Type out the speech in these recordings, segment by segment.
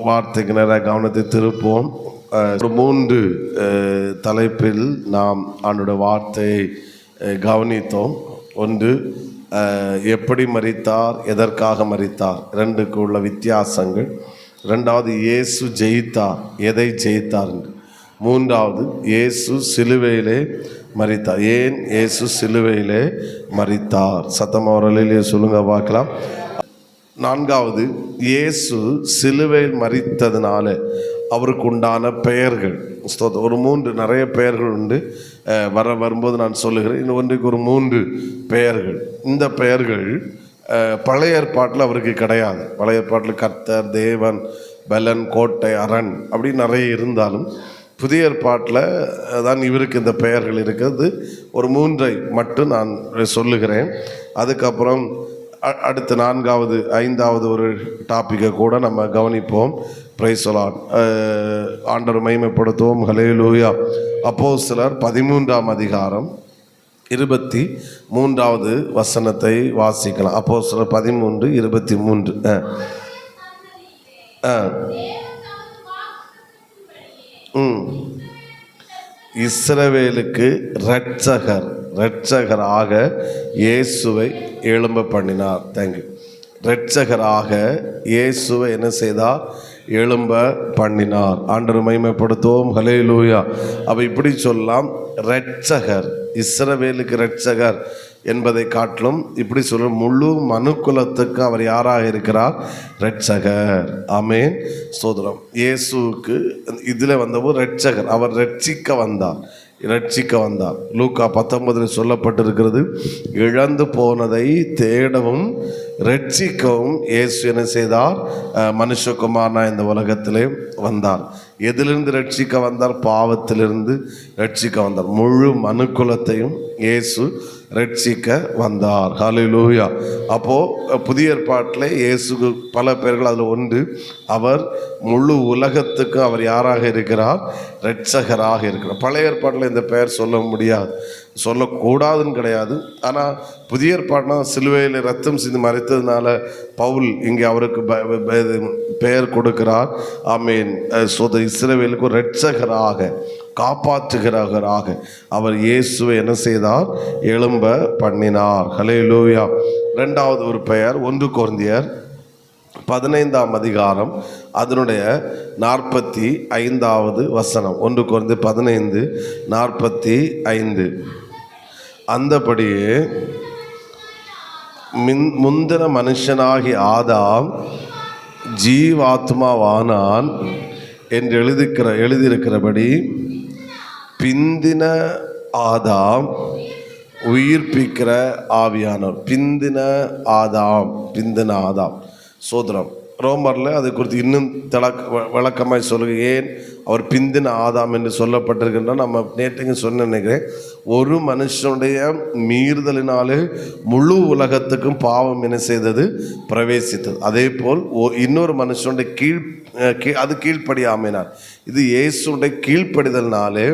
வார்த்தைக்கு நேராக கவனத்தை திருப்போம். ஒரு 3 தலைப்பில் நாம் ஆண்டோட வார்த்தையை கவனித்தோம். ஒன்று, எப்படி மரித்தார், எதற்காக மரித்தார், 2க்கு உள்ள வித்தியாசங்கள். 2வது, இயேசு ஜெயித்தார், எதை ஜெயித்தார் என்று. 3வது, இயேசு சிலுவையிலே மரித்தார், ஏன் இயேசு சிலுவையிலே மரித்தார். சத்தமா ஒரு அல்லேலூயா சொல்லுங்க பார்க்கலாம். 4வது, இயேசு சிலுவையில் மரித்ததுனால அவருக்கு உண்டான பெயர்கள். ஒரு 3 நிறைய பெயர்கள் உண்டு, வரும்போது நான் சொல்லுகிறேன். இன்னும் ஒன்றுக்கு ஒரு 3 பெயர்கள். இந்த பெயர்கள் பழைய ஏற்பாட்டில் அவருக்கு கிடையாது. பழைய ஏற்பாட்டில் கர்த்தர், தேவன், பலன், கோட்டை, அரண் அப்படி நிறைய இருந்தாலும் புதிய ஏற்பாட்டில் தான் இவருக்கு இந்த பெயர்கள் இருக்கிறது. ஒரு 3ஐ மட்டும் நான் சொல்லுகிறேன். அதுக்கப்புறம் அடுத்த 4வது 5வது ஒரு டாப்பிக்கை கூட நம்ம கவனிப்போம். Price the Lord. ஆண்டவரை மகிமைப்படுத்துவோம். ஹல்லேலூயா. அப்போஸ்தலர் 13ஆம் அதிகாரம் 23வது வசனத்தை வாசிக்கலாம். அப்போஸ்தலர் 13:23. இஸ்ரவேலுக்கு இரட்சகராக இயேசுவை எழும்ப பண்ணினார். தேங்க்யூ. இரட்சகராக இயேசுவை என்ன செய்தார்? எழும்ப பண்ணினார். ஆண்டவரை மகிமைப்படுத்துவோம். ஹல்லேலூயா. அப்போ இப்படி சொல்லலாம், இரட்சகர், இஸ்ரவேலுக்கு இரட்சகர் என்பதை காட்டிலும் இப்படி சொல்ல, முழு மனுக்குலத்துக்கு அவர் யாராக இருக்கிறார்? இரட்சகர். ஆமென், ஸ்தோத்திரம். இயேசுவுக்கு இதில் வந்தவர் இரட்சகர், அவர் ரட்சிக்க வந்தார். லூக்கா 19 சொல்லப்பட்டிருக்கிறது, இழந்து போனதை தேடவும் ரட்சிக்கவும் இயேசு என்ன செய்தார்? மனுஷகுமாரனா இந்த உலகத்திலே வந்தார். எதிலிருந்து ரட்சிக்க வந்தார்? பாவத்திலிருந்து ரட்சிக்க வந்தார். முழு மனுக்குலத்தையும் இயேசு ரட்சிக்க வந்தார். ஹல்லேலூயா. அப்போது புதிய ஏற்பாட்டில் இயேசுக்கு பல பேர்கள், அதில் ஒன்று, அவர் முழு உலகத்துக்கு அவர் யாராக இருக்கிறார்? இரட்சகராக இருக்கிறார். பழைய ஏற்பாட்டில் இந்த பெயர் சொல்ல முடியாது, சொல்லக்கூடாதுன்னு கிடையாது. ஆனால் புதிய ஏற்பாடுனா சிலுவையில் ரத்தம் சிந்தி மறைத்ததுனால பவுல் இங்கே அவருக்கு பெயர் கொடுக்கிறார். ஆமேன். இஸ்ரவேலுக்கு ஒரு இரட்சகராக, காப்பாற்றுகிறவராக அவர் இயேசுவை என்ன செய்தார்? எழும்ப பண்ணினார். ஹல்லேலூயா. 2வது ஒரு பெயர் 1 கொரிந்தியர் 15ஆம் அதிகாரம் அதனுடைய 45வது வசனம். 1 கொரிந்தியர் 15:45. அந்தபடியே முந்தின மனுஷனாகி ஆதாம் ஜீவாத்மாவானான் என்று எழுதியிருக்கிறபடி பிந்தின ஆதாம் உயிர்ப்பிக்கிற ஆவியானவர். பிந்தின ஆதாம் சோதரம். ரோமரில் அதை குறித்து இன்னும் விளக்கமாய் சொல்லுங்க. ஏன் அவர் பிந்தின ஆதாம் என்று சொல்லப்பட்டிருக்கின்றார்? நம்ம நேற்றுங்க நினைக்கிறேன், ஒரு மனுஷனுடைய மீறுதலினாலே முழு உலகத்துக்கும் பாவம் என்ன செய்தது? பிரவேசித்தது. அதே போல் இன்னொரு மனுஷனுடைய அது கீழ்ப்படியாமைனார். இது இயேசுடைய கீழ்ப்படிதல்னாலே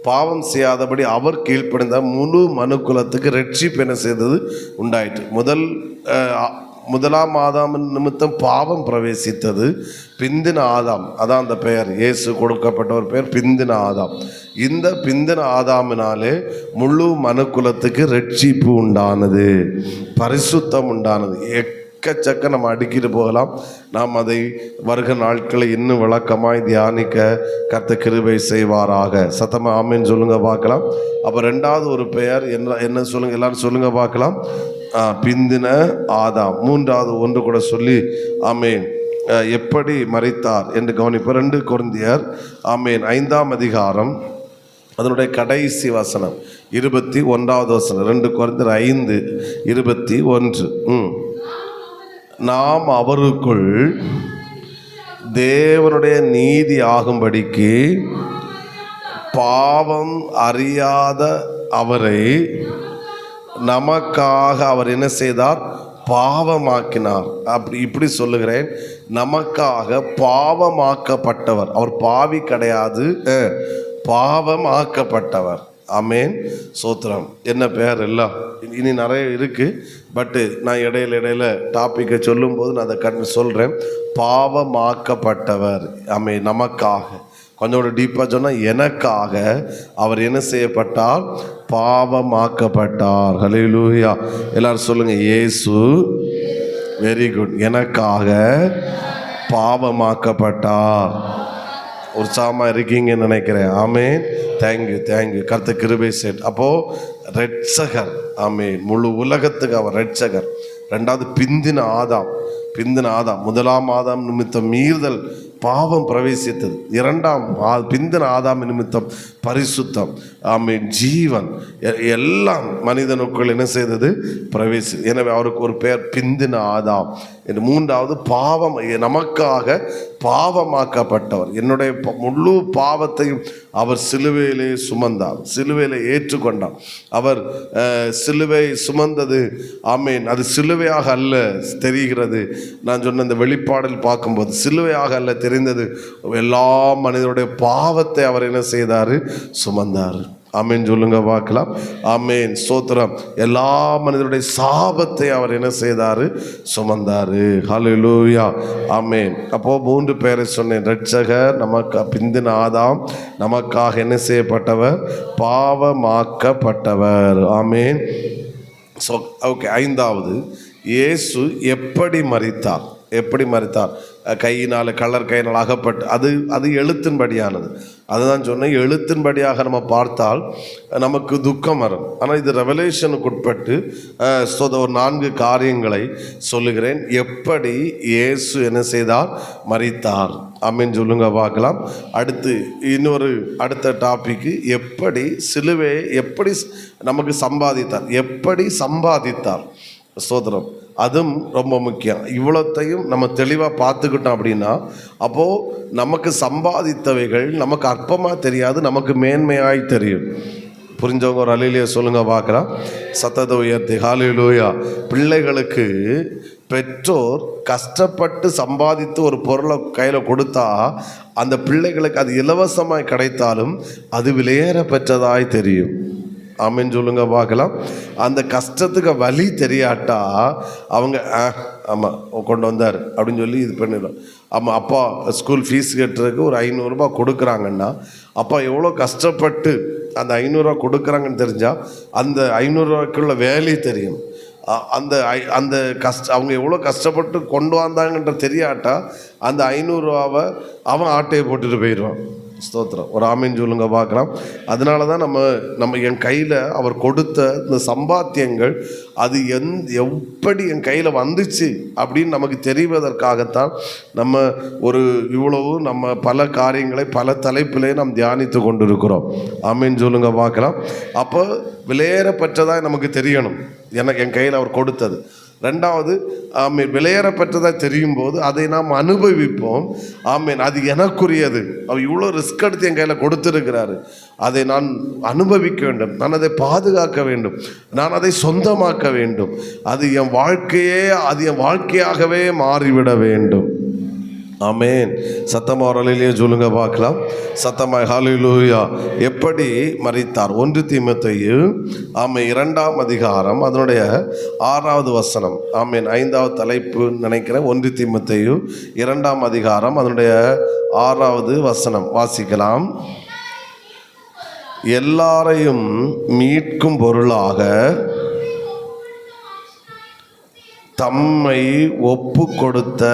பாவம் செய்யாதபடி அவர் கீழ்ப்படிந்தார். முழு மனுக்குலத்துக்கு ரட்சிப்பு என்ன செய்தது? உண்டாயிற்று. முதலாம் ஆதாம் நிமித்தம் பாவம் பிரவேசித்தது. பிந்தின ஆதாம், அதான் அந்த பெயர், இயேசு கொடுக்கப்பட்ட ஒரு பெயர் பிந்தின ஆதாம். இந்த பிந்தின ஆதாமினாலே முழு மனுக்குலத்துக்கு ரட்சிப்பு உண்டானது, பரிசுத்தம் உண்டானது. எக்கச்சக்க நம்ம அடுக்கிட்டு போகலாம். நாம் அதை வருகிற நாட்களை இன்னும் விளக்கமாய் தியானிக்க கர்த்தர் கிருபை செய்வாராக. சத்தமா ஆமென் சொல்லுங்க பார்க்கலாம். அப்போ 2வது ஒரு பெயர் என்ன சொல்லுங்க, எல்லாரும் சொல்லுங்க பார்க்கலாம். பிந்தின ஆதாம். 3வது ஒன்று கூட சொல்லி ஆமேன் எப்படி மரித்தார் என்று கவனிப்போம். 2 கொரிந்தியர் ஆமேன் 5ஆம் அதிகாரம் அதனுடைய கடைசி வசனம் 21வது வசனம். 2 கொரிந்தியர் 5:21. நாம் அவருக்குள் தேவனுடைய நீதி ஆகும்படிக்கு பாவம் அறியாத அவரை நமக்காக அவர் என்ன செய்தார்? பாவமாக்கினார். இப்படி சொல்லுகிறேன், நமக்காக பாவமாக்கப்பட்டவர். அவர் பாவி கிடையாது, பாவமாக்கப்பட்டவர். ஆமேன், சோத்திரம். என்ன பெயர்? எல்லாம் இனி நிறைய இருக்குது. பட்டு நான் இடையில டாப்பிக்கை சொல்லும்போது நான் அதை சொல்கிறேன். பாவமாக்கப்பட்டவர். நமக்காக கொஞ்சோட டீப்பாக சொன்னால் எனக்காக அவர் என்ன செய்யப்பட்டார்? பாவமாக்கப்பட்டார். ஹல்லேலூயா. எல்லாரும் சொல்லுங்கள், இயேசு. Very good. எனக்காக பாவமாக்கப்பட்டார். உற்சாகமாக இருக்கீங்கன்னு நினைக்கிறேன். ஆமேன். தேங்க்யூ. கர்த்தர் கிருபை செட். அப்போது ரட்சகர். ஆமேன். முழு உலகத்துக்கு அவர் ரட்சகர். ரெண்டாவது பிந்தின ஆதாம். முதலாம் ஆதாம் நிமித்தம் மீறுதல் பாவம் பிரவேசித்தது. இரண்டாம் பிந்தின ஆதாம் நிமித்தம் பரிசுத்தம், ஜீவன் எல்லாம் மனிதனுக்குள் என்ன செய்தது? பிரவேசி. எனவே அவருக்கு ஒரு பெயர் பிந்தின ஆதாம். மூன்றாவது பாவம், நமக்காக பாவமாக்கப்பட்டவர். என்னுடைய முழு பாவத்தையும் அவர் சிலுவையிலே சுமந்தார், சிலுவையிலே ஏற்றுக்கொண்டார். அவர் சிலுவை சுமந்தது அது சிலுவையாக அல்ல தெரிகிறது. நான் சொன்ன இந்த வெளிப்பாடில் பார்க்கும்போது சிலுவையாக அல்ல தெரிந்தது. எல்லா மனிதனுடைய பாவத்தை அவர் என்ன செய்தார்? சுமந்தார். ஆமேன் சொல்லுங்க பார்க்கலாம். ஆமேன், ஸ்தோத்திரம். எல்லா மனிதனுடைய சாபத்தை அவர் என்ன செய்தார்? சுமந்தார். ஹல்லேலூயா. ஆமேன். அப்போது 3 பேரை சொன்னேன். ரட்சகர், நமக்கு பிந்தின ஆதாம், நமக்காக என்ன செய்யப்பட்டவர்? பாவமாக்கப்பட்டவர். ஆமேன். ஓகே. 5வது, இயேசு எப்படி மரித்தார்? கையினால், கள்ளர் கையினால் அகப்பட்டு, அது எழுத்தின்படியானது. அதுதான் சொன்னேன். எழுத்தின்படியாக நம்ம பார்த்தால் நமக்கு துக்கம் வரும். ஆனால் இது ரெவலேஷனுக்கு உட்பட்டு ஒரு 4 காரியங்களை சொல்லுகிறேன். எப்படி இயேசு என்ன செய்தார்? மரித்தார். ஆமேன் சொல்லுங்க பார்க்கலாம். அடுத்த டாபிக்கு, எப்படி சிலுவையை எப்படி நமக்கு சம்பாதித்தார். ஸ்தோத்திரம். அதுவும் ரொம்ப முக்கியம். இவ்வளோத்தையும் நம்ம தெளிவாக பார்த்துக்கிட்டோம் அப்படின்னா, அப்போது நமக்கு சம்பாதித்தவைகள் நமக்கு அற்பமாக தெரியாது, நமக்கு மேன்மையாய் தெரியும். புரிஞ்சவங்க ஒரு அல்லேலூயா சொல்லுங்க பார்க்கலாம். சத்தத்தை உயர்த்தி ஹல்லேலூயா. பிள்ளைகளுக்கு பெற்றோர் கஷ்டப்பட்டு சம்பாதித்து ஒரு பொருளை கையில் கொடுத்தா அந்த பிள்ளைகளுக்கு அது இலவசமாய் கிடைத்தாலும் அது விலையேற பெற்றதாய் தெரியும். ஆமேன் சொல்லுங்க பார்க்கலாம். அந்த கஷ்டத்துக்கு வலி தெரியாட்டா அவங்க ஆமாம் கொண்டு வந்தார் அப்படின்னு சொல்லி இது பண்ணிடும். ஆமாம், அப்பா ஸ்கூல் ஃபீஸ் கட்டுறதுக்கு ஒரு 500 ரூபா கொடுக்குறாங்கன்னா அப்பா எவ்வளோ கஷ்டப்பட்டு அந்த 500 ரூபா கொடுக்குறாங்கன்னு தெரிஞ்சால் அந்த 500 ரூபாய்க்குள்ள வேலையை தெரியும். அந்த அவங்க எவ்வளோ கஷ்டப்பட்டு கொண்டு வந்தாங்கன்ற தெரியாட்டா அந்த 500 ரூபாவை அவன் ஆட்டையை போட்டுட்டு போயிடுவான். ஸ்தோத்திரம். ஒரு ஆமீன் சொல்லுங்க பார்க்கலாம். அதனால தான் நம்ம என் கையில் அவர் கொடுத்த இந்த சம்பாத்தியங்கள் அது எப்படி என் கையில் வந்துச்சு அப்படின்னு நமக்கு தெரிவதற்காகத்தான் நம்ம நம்ம பல காரியங்களை பல தலைப்பிலே நாம் தியானித்து கொண்டிருக்கிறோம். ஆமீன் சொல்லுங்க பார்க்கலாம். அப்போ விலையேறப்பட்டதாக நமக்கு தெரியணும் என் கையில் அவர் கொடுத்தது. ரெண்டாவது, விலையேறப்பட்டதாக தெரியும் போது அதை நாம் அனுபவிப்போம். அது எனக்குரியது. அவர் இவ்வளோ ரிஸ்க் எடுத்து என் கையில் கொடுத்துருக்கிறாரு. அதை நான் அனுபவிக்க வேண்டும், நான் அதை பாதுகாக்க வேண்டும், நான் அதை சொந்தமாக்க வேண்டும். அது என் வாழ்க்கையாகவே மாறிவிட வேண்டும். ஆமேன். சத்தமாக ஒரு அல்லேலூயா சொல்லுங்க பார்க்கலாம். சத்தமாக ஹல்லேலூயா. எப்படி மரித்தார்? 1 தீமோத்தேயு 2ஆம் அதிகாரம் அதனுடைய 6வது வசனம். ஆமேன். 5வது தலைப்பு நினைக்கிறேன். 1 தீமோத்தேயு 2ஆம் அதிகாரம் அதனுடைய 6வது வசனம் வாசிக்கலாம். எல்லாரையும் மீட்கும் பொருளாக தம்மை ஒப்பு கொடுத்த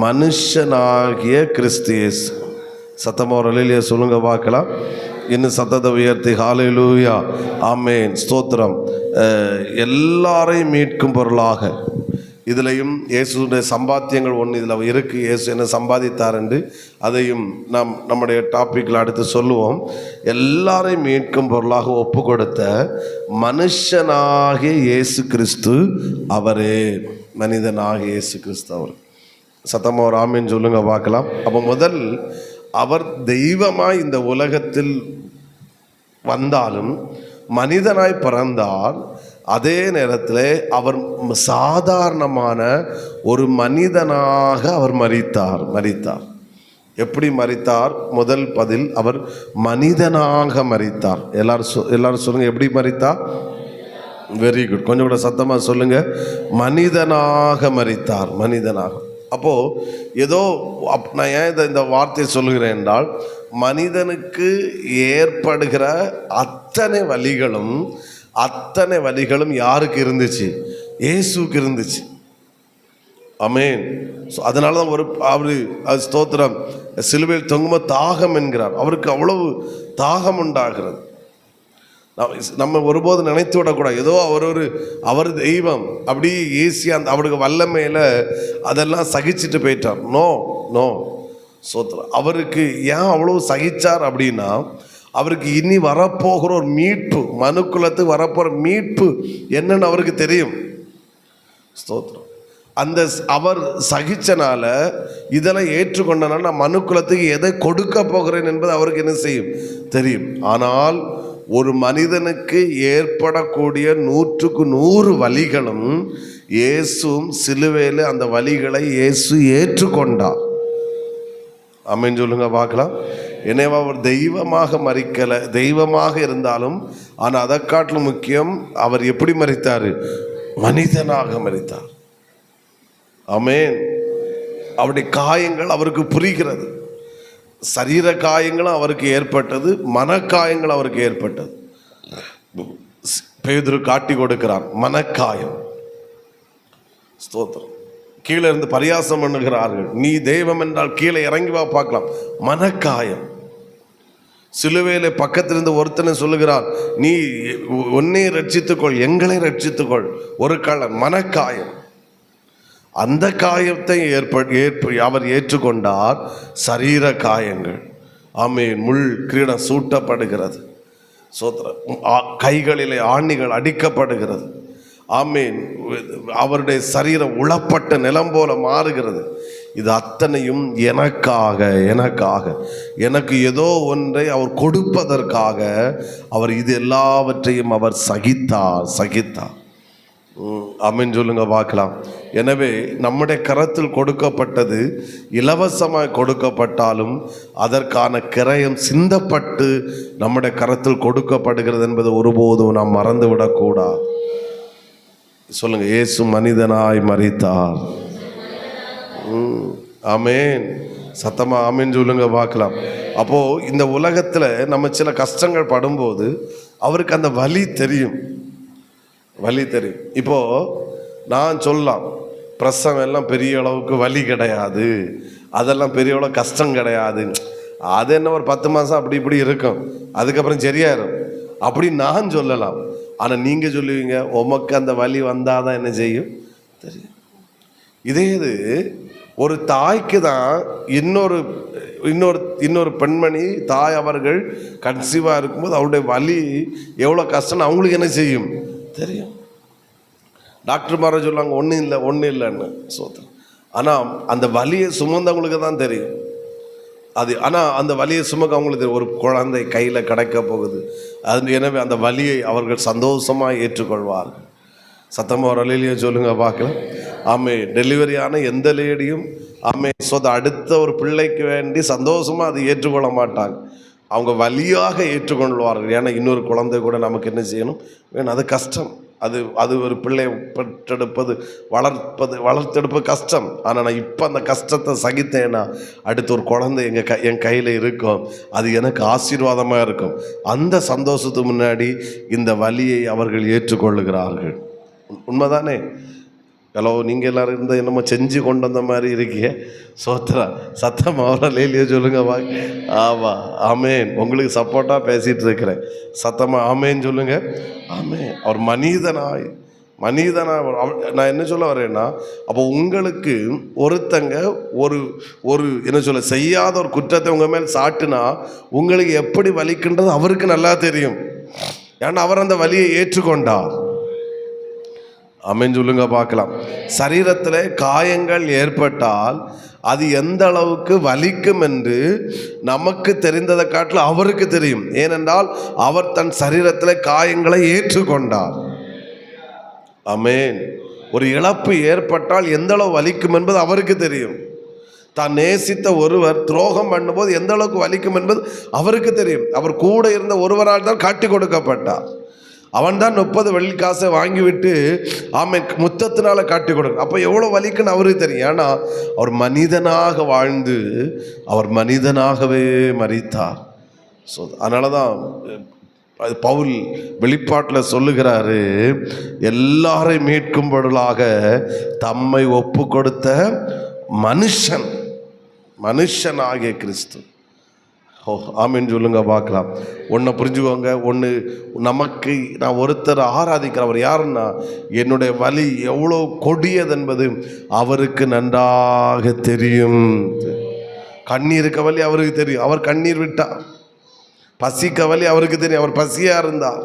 மனுஷனாகிய கிறிஸ்து இயேசு. சத்தமாக ஒரு அல்லேலூயா சொல்லுங்க பார்க்கலாம். இன்னும் சத்தத்தை உயர்த்தி ஹல்லேலூயா. ஆமேன், ஸ்தோத்திரம். எல்லாரையும் மீட்கும் பொருளாக, இதுலேயும் இயேசுடைய சம்பாத்தியங்கள் ஒன்று இதில் இருக்குது. இயேசு என்ன சம்பாதித்தார் என்று அதையும் நம்முடைய டாப்பிக்கில் அடுத்து சொல்லுவோம். எல்லாரையும் மீட்கும் பொருளாக ஒப்பு கொடுத்த மனுஷனாகிய இயேசு கிறிஸ்து அவரே. மனிதனாகிய இயேசு கிறிஸ்து அவர். சத்தமாக ஒரு ஆமீன் சொல்லுங்க பார்க்கலாம். அப்போ முதல் அவர் தெய்வமாய் இந்த உலகத்தில் வந்தாலும் மனிதனாய் பிறந்தார். அதே நேரத்தில் அவர் சாதாரணமான ஒரு மனிதனாக அவர் மரித்தார். எப்படி மரித்தார்? முதல் பதில், அவர் மனிதனாக மரித்தார். எல்லாரும் சொல்லுங்க, எப்படி மரித்தார்? Very good. கொஞ்சம் கூட சத்தமாக சொல்லுங்க. மனிதனாக மரித்தார். மனிதனாக. அப்போ ஏதோ நான் ஏன் இந்த வார்த்தையை சொல்லுகிறேன் என்றால், மனிதனுக்கு ஏற்படுகிற அத்தனை வலிகளும் யாருக்கு இருந்துச்சு? இயேசுக்கு இருந்துச்சு. ஆமென். ஸோ அதனால தான் அவர் ஸ்தோத்திரம், சிலுவையில் தொங்கும்போது தாகம் என்கிறார். அவருக்கு அவ்வளவு தாகம் உண்டாகிறது. நம்ம ஒருபோது நினைத்து விடக்கூடாது ஏதோ அவர் தெய்வம் அப்படி ஈஸியாக அந்த அவருக்கு வல்லமையில் அதெல்லாம் சகிச்சுட்டு போயிட்டார். நோ சோத்திரம். அவருக்கு ஏன் அவ்வளவு சகிச்சார் அப்படின்னா, அவருக்கு இனி வரப்போகிற ஒரு மீட்பு, மனுக்குலத்துக்கு வரப்போகிற மீட்பு என்னன்னு அவருக்கு தெரியும். ஸ்தோத்திரம். அந்த அவர் சகிச்சனால, இதெல்லாம் ஏற்றுக்கொண்டனால நான் மனுக்குலத்துக்கு எதை கொடுக்க போகிறேன் என்பது அவருக்கு என்ன செய்யும்? தெரியும். ஆனால் ஒரு மனிதனுக்கு ஏற்படக்கூடிய 100க்கு 100 வலிகளும் இயேசுவும் சிலுவையில் அந்த வலிகளை இயேசு ஏற்றுக்கொண்டார். ஆமென் சொல்லுங்க பார்க்கலாம். எனவே அவர் தெய்வமாக மரிக்கலை, தெய்வமாக இருந்தாலும். ஆனால் அதை காட்டிலும் முக்கியம், அவர் எப்படி மரித்தார்? மனிதனாக மரித்தார். ஆமென். அவருடைய காயங்கள் அவருக்கு புரிகிறது. சரீர காயங்களும் அவருக்கு ஏற்பட்டது, மனக்காயங்கள் அவருக்கு ஏற்பட்டது. பேதுரு காட்டி கொடுக்கிறார் மனக்காயம். ஸ்தோத்திரம். கீழே இருந்து பரியாசம் பண்ணுகிறார்கள், நீ தெய்வம் என்றால் கீழே இறங்கி வா பார்க்கலாம். மனக்காயம். சிலுவையிலே பக்கத்திலிருந்து ஒருத்தனை சொல்லுகிறார், நீ உன்னை ரட்சித்துக்கொள், எங்களை ரட்சித்துக்கொள். ஒரு கள்ளன். மனக்காயம். அந்த காயத்தை அவர் ஏற்றுக்கொண்டார். சரீர காயங்கள். ஆமென். முள் கிரீடம் சூட்டப்படுகிறது. சோத்திரம். கைகளிலே ஆணிகள் அடிக்கப்படுகிறது. ஆமென். அவருடைய சரீரம் உளப்பட்ட நிலம் போல மாறுகிறது. இது அத்தனையும் எனக்கு ஏதோ ஒன்றை அவர் கொடுப்பதற்காக அவர் இது எல்லாவற்றையும் அவர் சகித்தார். ஆமென் சொல்லுங்க பார்க்கலாம். எனவே நம்முடைய கரத்தில் கொடுக்கப்பட்டது இலவசமாய் கொடுக்கப்பட்டாலும் அதற்கான கிரயம் சிந்தப்பட்டு நம்முடைய கரத்தில் கொடுக்கப்படுகிறது என்பது ஒருபோதும் நாம் மறந்துவிடக்கூடாது. சொல்லுங்க, இயேசு மனிதனாய் மரித்தார். ஆமென். சத்தமா ஆமென் சொல்லுங்க பார்க்கலாம். அப்போ இந்த உலகத்தில் நம்ம சில கஷ்டங்கள் படும்போது அவருக்கு அந்த வலி தெரியும். இப்போ நான் சொல்லலாம், பிரசவம் எல்லாம் பெரிய அளவுக்கு வலி கிடையாது, அதெல்லாம் பெரிய அளவு கஷ்டம் கிடையாது, அது என்ன ஒரு 10 மாதம் அப்படி இப்படி இருக்கும், அதுக்கப்புறம் சரியாயிரும் அப்படி நான் சொல்லலாம். ஆனால் நீங்கள் சொல்லுவீங்க, உமக்கு அந்த வலி வந்தாதான் என்ன செய்யும் தெரியும். இதே இது ஒரு தாய்க்கு தான் இன்னொரு பெண்மணி தாய் அவர்கள் கன்சீவாக இருக்கும்போது அவருடைய வலி எவ்வளோ கஷ்டம்னு அவங்களுக்கு என்ன செய்யும் தெரியும். டாக்டர் மார சொல்லுவாங்க ஒன்றும் இல்லைன்னு சோத்திரம். ஆனால் அந்த வலியை சுமந்தவங்களுக்கு தான் தெரியும் அது. ஆனால் அந்த வலியை சுமக்க அவங்களுக்கு தெரியும். ஒரு குழந்தை கையில் கிடைக்க போகுது அது. எனவே அந்த வலியை அவர்கள் சந்தோஷமாக ஏற்றுக்கொள்வார்கள். சத்தமாக ஒரு அலையிலேயே சொல்லுங்க பார்க்கலாம். ஆமே. டெலிவரியான எந்த லேடியும் ஆமே அடுத்த ஒரு பிள்ளைக்கு வேண்டி சந்தோஷமாக அதை ஏற்றுக்கொள்ள மாட்டாங்க. அவங்க வலியாக ஏற்றுக்கொள்வார்கள். ஏன்னா இன்னொரு குழந்தை கூட நமக்கு என்ன செய்யணும் வேணும், அது கஷ்டம். அது ஒரு பிள்ளை வளர்த்தெடுப்பது கஷ்டம். ஆனால் நான் இப்போ அந்த கஷ்டத்தை சகித்தேன்னா அடுத்த ஒரு குழந்தை என் கையில் இருக்கும், அது எனக்கு ஆசீர்வாதமாக இருக்கும். அந்த சந்தோஷத்துக்கு முன்னாடி இந்த வலியை அவர்கள் ஏற்றுக்கொள்ளுகிறார்கள். உண்மைதானே? ஹலோ, நீங்கள் எல்லோரும் இருந்தால் என்னமோ செஞ்சு கொண்டு வந்த மாதிரி இருக்கீங்க. சோத்ரா. சத்தம் அவரால் இல்லையே சொல்லுங்க வா. ஆமாம். ஆமேன். உங்களுக்கு சப்போர்ட்டாக பேசிகிட்டு இருக்கிறேன். சத்தமாக ஆமேன்னு சொல்லுங்க. ஆமேன். அவர் மனிதனாய் நான் என்ன சொல்ல வரேன்னா, அப்போ உங்களுக்கு ஒருத்தங்க ஒரு என்ன சொல்ல செய்யாத ஒரு குற்றத்தை உங்கள் மேல் சாட்டுனா உங்களுக்கு எப்படி வலிக்கின்றது அவருக்கு நல்லா தெரியும். ஏன்னா அவர் அந்த வலியை ஏற்றுக்கொண்டார். ஆமென் சொல்லுங்க பார்க்கலாம். சரீரத்தில் காயங்கள் ஏற்பட்டால் அது எந்த அளவுக்கு வலிக்கும் என்று நமக்கு தெரிந்ததை காட்டில் அவருக்கு தெரியும். ஏனென்றால் அவர் தன் சரீரத்தில் காயங்களை ஏற்றுக்கொண்டார். ஆமென். ஒரு இழப்பு ஏற்பட்டால் எந்த அளவு வலிக்கும் என்பது அவருக்கு தெரியும். தான் நேசித்த ஒருவர் துரோகம் பண்ணும்போது எந்த அளவுக்கு வலிக்கும் என்பது அவருக்கு தெரியும். அவர் கூட இருந்த ஒருவரால் தான் காட்டி கொடுக்கப்பட்டார். அவன் தான் 30 வெள்ளிக்காசை வாங்கிவிட்டு முத்தத்தினால காட்டி கொடுக்க. அப்போ எவ்வளோ வலிக்குன்னு அவருக்கு தெரியும். ஏன்னா அவர் மனிதனாக வாழ்ந்து அவர் மனிதனாகவே மரித்தார். ஸோ அதனால தான் பவுல் வெளிப்பாட்டில் சொல்லுகிறாரு, எல்லாரையும் மீட்கும் பொருளாக தம்மை ஒப்பு கொடுத்த மனுஷனாகிய கிறிஸ்து. ஆமீன் சொல்லுங்க பார்க்கலாம். ஒன்றை புரிஞ்சுக்கோங்க. ஒன்று, நமக்கு நான் ஒருத்தர் ஆராதிக்கிறவர் யாருன்னா, என்னுடைய வலி எவ்வளோ கொடியது என்பது அவருக்கு நன்றாக தெரியும். கண்ணீருக்கு வலி அவருக்கு தெரியும், அவர் கண்ணீர் விட்டார். பசிக்க வலி அவருக்கு தெரியும், அவர் பசியாக இருந்தார்.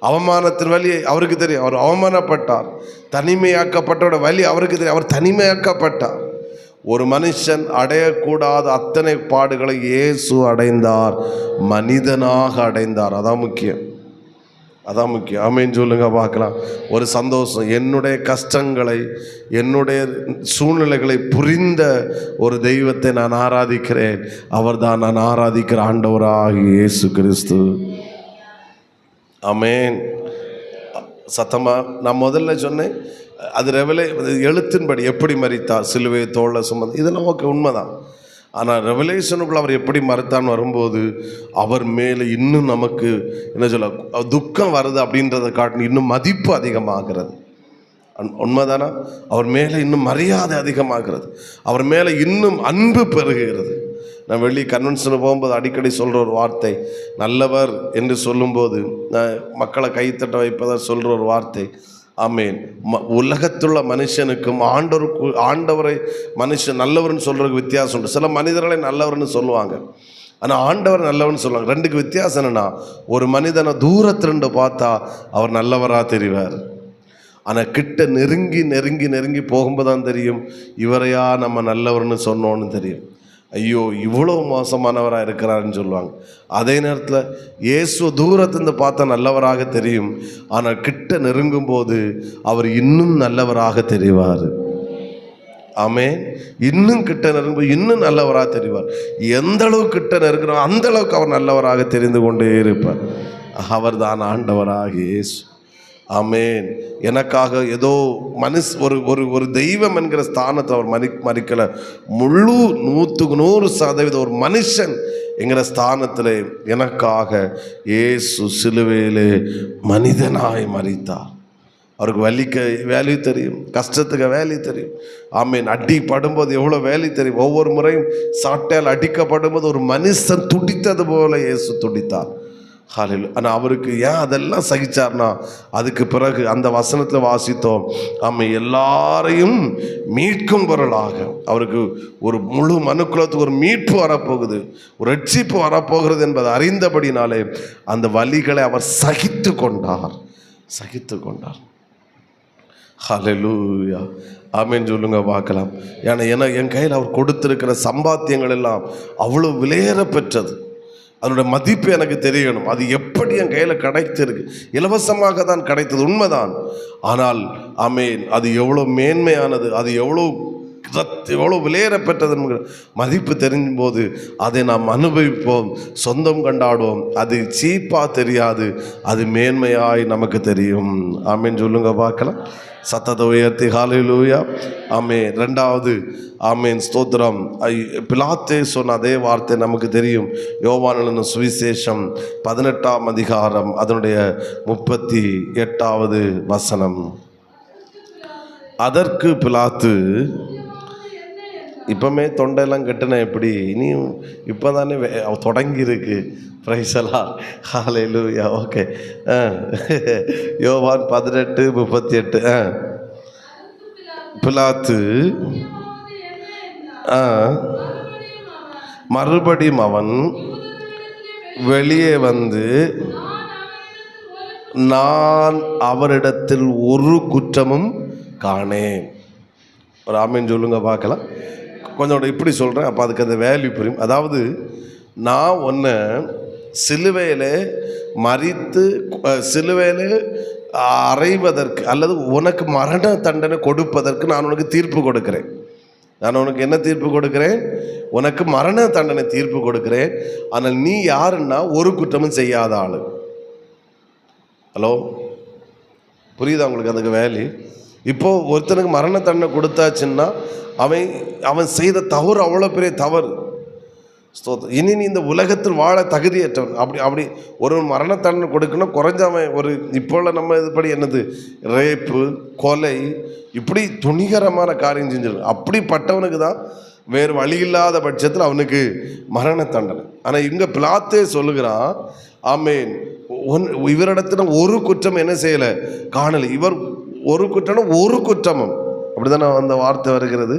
அவமானத்தின் வலி அவருக்கு தெரியும், அவர் அவமானப்பட்டார். தனிமையாக்கப்பட்டோட வலி அவருக்கு தெரியும், அவர் தனிமையாக்கப்பட்டார். ஒரு மனுஷன் அடையக்கூடாத அத்தனை பாடுகளை இயேசு அடைந்தார், மனிதனாக அடைந்தார். அதான் முக்கியம். ஆமென் சொல்லுங்க பார்க்கலாம். ஒரு சந்தோஷம். என்னுடைய கஷ்டங்களை, என்னுடைய சூழ்நிலைகளை புரிந்த ஒரு தெய்வத்தை நான் ஆராதிக்கிறேன். அவர்தான் நான் ஆராதிக்கிற ஆண்டவராகிய இயேசு கிறிஸ்து. ஆமென். சத்தமா நான் முதல்ல சொன்னேன், அது எழுத்தின்படி எப்படி மரித்தார், சிலுவையை தோளில் சுமந்து, இதெல்லாம் ஓகே, உண்மைதான். ஆனால் ரெவலேஷனுக்குள்ள அவர் எப்படி மறுத்தான்னு வரும்போது அவர் மேலே இன்னும் நமக்கு என்ன சொல்ல, துக்கம் வருது அப்படின்றத காட்டின இன்னும் மதிப்பு அதிகமாகிறது. உண்மைதானா? அவர் மேலே இன்னும் மரியாதை அதிகமாகிறது, அவர் மேலே இன்னும் அன்பு பெருகுகிறது. நான் வெளியே கன்வென்ஷனுக்கு போகும்போது அடிக்கடி சொல்கிற ஒரு வார்த்தை, நல்லவர் என்று சொல்லும்போது மக்களை கைத்தட்ட வைப்பதாக சொல்கிற ஒரு வார்த்தை, ஆமேன், உலகத்துள்ள மனுஷனுக்கும் ஆண்டவரை மனுஷன் நல்லவர்னு சொல்கிறதுக்கு வித்தியாசம் உண்டு. சில மனிதர்களை நல்லவர்னு சொல்லுவாங்க, ஆனால் ஆண்டவர் நல்லவர்னு சொல்லுவாங்க. ரெண்டுக்கு வித்தியாசம் என்னென்னா, ஒரு மனிதனை தூரத்திலிருந்து பார்த்தா அவர் நல்லவராக தெரிவார், ஆனால் கிட்ட நெருங்கி நெருங்கி நெருங்கி போகும்போது தான் தெரியும் இவரையா நம்ம நல்லவர்னு சொன்னோன்னு தெரியும். ஐயோ இவ்வளோ மோசமானவராக இருக்கிறாருன்னு சொல்லுவாங்க. அதே நேரத்தில் இயேசு தூரத்திலிருந்து பார்த்தா நல்லவராக தெரியும், ஆனால் கிட்ட நெருங்கும் போது அவர் இன்னும் நல்லவராக தெரிவார். ஆமென். இன்னும் கிட்ட நெருங்கும்போது இன்னும் நல்லவராக தெரிவார். எந்த அளவுக்கு கிட்ட நெருங்குறோம் அந்த அளவுக்கு அவர் நல்லவராக தெரிந்து கொண்டே இருப்பார். அவர் தான் ஆண்டவராக இயேசு. ஆமேன். எனக்காக ஏதோ ஒரு தெய்வம் என்கிற ஸ்தானத்தை அவர் மறிக்கலை. முழு 100% ஒரு மனுஷன் என்கிற ஸ்தானத்தில் எனக்காக இயேசு சிலுவையிலே மனிதனாய் மரித்தார். அவருக்கு வேல்யூ தெரியும், கஷ்டத்துக்கு வேல்யூ தெரியும். ஆமீன். அடிப்படும்போது எவ்வளோ வேல்யூ தெரியும். ஒவ்வொரு முறையும் சாட்டையால் அடிக்கப்படும்போது ஒரு மனுஷன் துடித்தது போல இயேசு துடித்தார். ஹல்லேலூயா. ஆனால் அவருக்கு ஏன் அதெல்லாம் சகிச்சார்னா, அதுக்கு பிறகு அந்த வசனத்தில் வாசித்தோம், எல்லாரையும் மீட்கும் பொருளாக அவருக்கு ஒரு முழு மனுக்குலத்துக்கு ஒரு மீட்பு வரப்போகுது, ஒரு ரட்சிப்பு வரப்போகிறது என்பதை அறிந்தபடினாலே அந்த வலிகளை அவர் சகித்து கொண்டார். ஹல்லேலூயா. ஆமென் சொல்லுங்க பார்க்கலாம். ஏன்னா என் கையில் அவர் கொடுத்திருக்கிற சம்பாத்தியங்கள் எல்லாம் அவ்வளோ விலையேற பெற்றது. அதனுடைய மதிப்பு எனக்கு தெரியணும். அது எப்படி என் கையில் கிடைத்திருக்கு, இலவசமாக தான் கிடைத்தது, உண்மைதான். ஆனால் ஆமென், அது எவ்வளோ மேன்மையானது, அது எவ்வளோ விலையேற பெற்றது மதிப்பு தெரியும் போது அதை நாம் அனுபவிப்போம், சொந்தம் கொண்டாடுவோம். அது சீப்பாக தெரியாது, அது மேன்மையாய் நமக்கு தெரியும். ஆமென் சொல்லுங்க பார்க்கலாம். சத்தத்தை உயர்த்தி ஹல்லேலூயா. ஆமென். ரெண்டாவது, ஆமென், ஸ்தோத்திரம். பிலாத்தே சொன்ன அதே வார்த்தை நமக்கு தெரியும். யோவானின் சுவிசேஷம் 18ஆம் அதிகாரம் அதனுடைய 38வது வசனம். அதற்கு பிலாத்து, இப்போமே தொண்டையெல்லாம் கட்டுன எப்படி, இனியும் இப்போ தானே தொடங்கியிருக்கு. பிரைஸலா, ஹல்லேலூயா. ஓகே. யோவான் 18:38. பிலாத்து மறுபடியும் அவன் வெளியே வந்து, நான் அவரிடத்தில் ஒரு குற்றமும் காணேன். ஒரு ஆமீன் சொல்லுங்க பார்க்கலாம். கொஞ்சம் இப்படி சொல்கிறேன், அப்போ அதுக்கு அந்த வேல்யூ புரியும். அதாவது, நான் ஒன்று சிலுவையில் மரித்து சிலுவையில் அறைவதற்கு அல்லது உனக்கு மரண தண்டனை கொடுப்பதற்கு நான் உனக்கு தீர்ப்பு கொடுக்கிறேன். நான் உனக்கு என்ன தீர்ப்பு கொடுக்கிறேன்? உனக்கு மரண தண்டனை தீர்ப்பு கொடுக்கிறேன். ஆனால் நீ யாருன்னா ஒரு குற்றமும் செய்யாத ஆள். ஹலோ, புரியுதா உங்களுக்கு அதுக்கு வேல்யூ? இப்போது ஒருத்தனுக்கு மரண தண்டனை கொடுத்தாச்சுன்னா அவன் செய்த தவறு அவ்வளோ பெரிய தவறு. ஸ்தோத்திரம். இனி நீ இந்த உலகத்தில் வாழ தகுதியற்றவன். அப்படி ஒரு மரண தண்டனை கொடுக்கணும், குறைஞ்சவன் ஒரு இப்போ நம்ம இதுபடி என்னது ரேப்பு, கொலை, இப்படி துணிகரமான காரியம் செஞ்சிருக்கு. அப்படிப்பட்டவனுக்கு தான் வேறு வழி இல்லாத பட்சத்தில் அவனுக்கு மரண தண்டனை. ஆனால் இங்கே பிலாத்தே சொல்லுகிறான், ஆமேன், இவரிடத்துல ஒரு குற்றம் என்ன செய்யலை, காணலை. இவர் ஒரு குற்றம், ஒரு குற்றமும், அப்படிதான் அந்த வார்த்தை வருகிறது,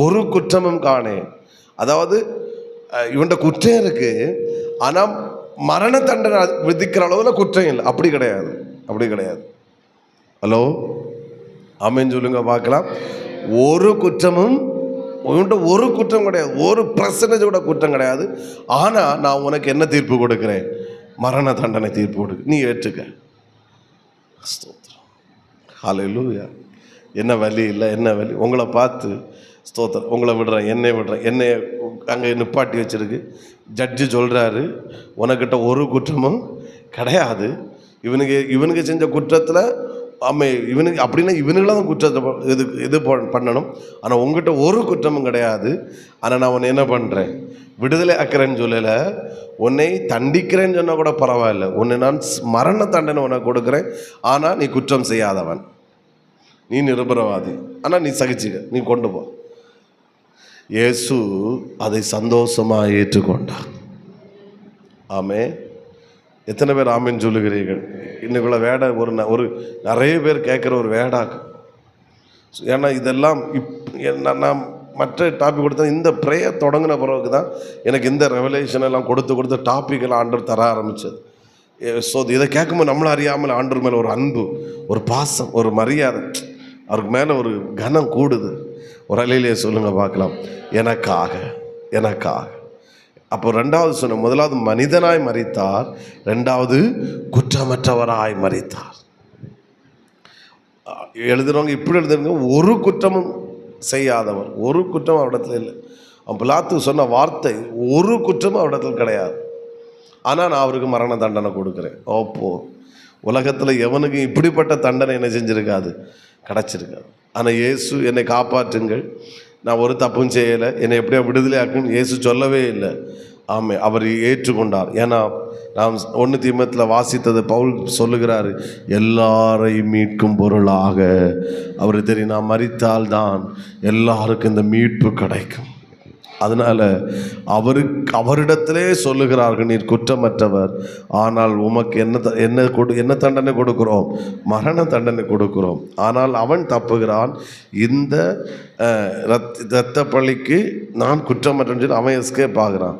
ஒரு குற்றமும் காணேன். அதாவது இவன்ட குற்றம் இருக்கு, ஆனால் மரண தண்டனை விதிக்கிற அளவில் குற்றம் இல்லை. அப்படி கிடையாது, அப்படி கிடையாது. ஹலோ, ஆமென் சொல்லுங்க பார்க்கலாம். ஒரு குற்றமும், இவன்ட்ட ஒரு குற்றம் கிடையாது, ஒரு % கூட குற்றம் கிடையாது. ஆனால் நான் உனக்கு என்ன தீர்ப்பு கொடுக்குறேன், மரண தண்டனை தீர்ப்பு கொடுக்கு, நீ ஏற்றுக்க. ஸ்தோத்திரம், ஹல்லேலூயா. என்ன வலி இல்லை, என்ன வலி உங்களை பார்த்து, ஸ்தோத்திரம், உங்களை விடுறேன், என்னை விடுறேன், என்னை அங்கே நிப்பாட்டி வச்சிருக்கு. ஜட்ஜு சொல்கிறாரு, உனக்கிட்ட ஒரு குற்றமும் கிடையாது. இவனுக்கு செஞ்ச குற்றத்தில் இவனுக்கு அப்படின்னா இவனுங்களாம் குற்றத்தை இது பண்ணணும். ஆனால் உங்ககிட்ட ஒரு குற்றமும் கிடையாது. ஆனால் நான் உன்னை என்ன பண்ணுறேன், விடுதலை ஆக்கிறேன்னு சொல்லலை, உன்னை தண்டிக்கிறேன்னு சொன்னால் கூட பரவாயில்ல, உன்னை நான் மரண தண்டனை உனக்கு கொடுக்குறேன். ஆனால் நீ குற்றம் செய்யாதவன், நீ நிரபராதி, ஆனால் நீ சகிச்சுக்க, நீ கொண்டு போ. இயேசு அதை சந்தோஷமாக ஏற்றுக்கொண்டார். ஆமே, எத்தனை பேர் ஆமேன்னு சொல்லுகிறீர்கள்? இன்னைக்குள்ள வேடை ஒரு நிறைய பேர் கேட்குற ஒரு வேடாக்கு. ஏன்னா இதெல்லாம் நான் மற்ற டாபிக் கொடுத்தேன். இந்த ப்ரேயர் தொடங்கின பிறகு தான் எனக்கு இந்த ரெவலேஷன் எல்லாம் கொடுத்து டாப்பிக்கெல்லாம் ஆண்டவர் தர ஆரம்பித்தது. ஸோ இதை கேட்கும்போது நம்மளை அறியாமல் ஆண்டவர் மேலே ஒரு அன்பு, ஒரு பாசம், ஒரு மரியாதை, அவருக்கு மேலே ஒரு கனம் கூடுது. ஒரு அலையிலே சொல்லுங்க பார்க்கலாம், எனக்காக. அப்போ ரெண்டாவது சொன்ன, முதலாவது மனிதனாய் மரித்தார், ரெண்டாவது குற்றமற்றவராய் மரித்தார். எழுதுறவங்க இப்படி எழுதுறவங்க, ஒரு குற்றமும் செய்யாதவர், ஒரு குற்றம் அவரிடத்துல இல்லை. அவன் பிலாத்து சொன்ன வார்த்தை, ஒரு குற்றமும் அவரிடத்துல கிடையாது. ஆனால் நான் அவருக்கு மரண தண்டனை கொடுக்குறேன். ஓப்போ, உலகத்தில் எவனுக்கு இப்படிப்பட்ட தண்டனை என்ன செஞ்சுருக்காது, கிடச்சிருக்காது. ஆனால் இயேசு என்னை காப்பாற்றுங்கள், நான் ஒரு தப்பும் செய்யலை, என்னை எப்படியா விடுதலை ஆக்குன்னு இயேசு சொல்லவே இல்லை. ஆமே, அவர் ஏற்றுக்கொண்டார். ஏன்னா நாம் 1 தீமோத்தேயுவில் வாசித்தது பவுல் சொல்லுகிறாரு, எல்லாரையும் மீட்கும் பொருளாக அவர் தெரியும், நான் மரித்தால்தான் எல்லாருக்கும் இந்த மீட்பு கிடைக்கும். அதனால் அவரிடத்திலே சொல்லுகிறார்கள், நீர் குற்றமற்றவர், ஆனால் உமக்கு என்ன தண்டனை கொடுக்குறோம், மரண தண்டனை கொடுக்குறோம். ஆனால் அவன் தப்புகிறான், இந்த இரத்த பழிக்கு நான் குற்றமற்றன்னு சொல்லி அவன் எஸ்கேப் ஆகிறான்.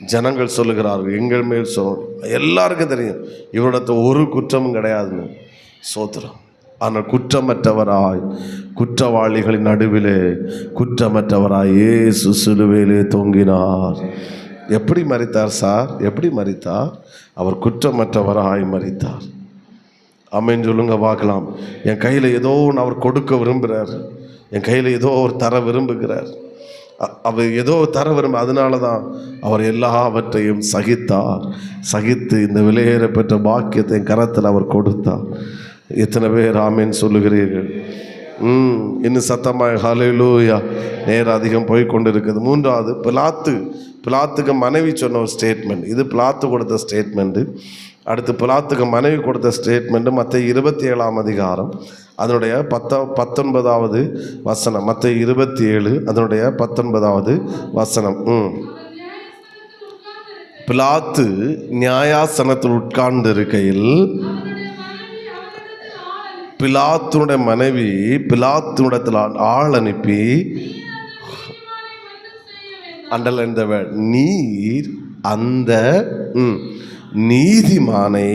ஜனங்கள் சொல்லுகிறார்கள், எங்கள் மேல் எல்லாருக்கும் தெரியும் இவரிடத்த ஒரு குற்றமும் கிடையாதுன்னு. சோத்திரம். ஆனால் குற்றமற்றவராய், குற்றவாளிகளின் நடுவிலே குற்றமற்றவராய் இயேசு சிலுவையிலே தொங்கினார். எப்படி மரித்தார் சார், எப்படி மரித்தார்? அவர் குற்றமற்றவராய் மரித்தார். ஆமென் சொல்லுங்க பார்க்கலாம். என் கையில் ஏதோ ஒன்று அவர் கொடுக்க விரும்புகிறார், என் கையில் ஏதோ ஒரு தர விரும்புகிறார், அவர் ஏதோ தர விரும்ப, அதனால தான் அவர் எல்லாவற்றையும் சகித்து இந்த விலையேற பெற்ற பாக்கியத்தை கரத்தில் அவர் கொடுத்தார். எத்தனை பேர் ஆமேன் சொல்லுகிறீர்கள்? இன்னும் சத்தமாக ஹல்லேலூயா. நேரம் அதிகம் போய் கொண்டு இருக்குது. மூன்றாவது, பிலாத்துக்கு மனைவி சொன்ன ஒரு ஸ்டேட்மெண்ட். இது பிலாத்து கொடுத்த ஸ்டேட்மெண்ட்டு. அடுத்து பிலாத்துக்கு மனைவி கொடுத்த ஸ்டேட்மெண்ட்டு மத்தேயு 27 அதிகாரம் அதனுடைய 19வது வசனம். மத்தேயு 27 அதனுடைய 19வது வசனம். பிலாத்து நியாயாசனத்தில் உட்கார்ந்து இருக்கையில் பிலாத்துனுடைய மனைவி பிலாத்துனிடத்தில் ஆள் அனுப்பி, அண்டர்லைன் த வேர்ட், நீர் அந்த நீதிமானை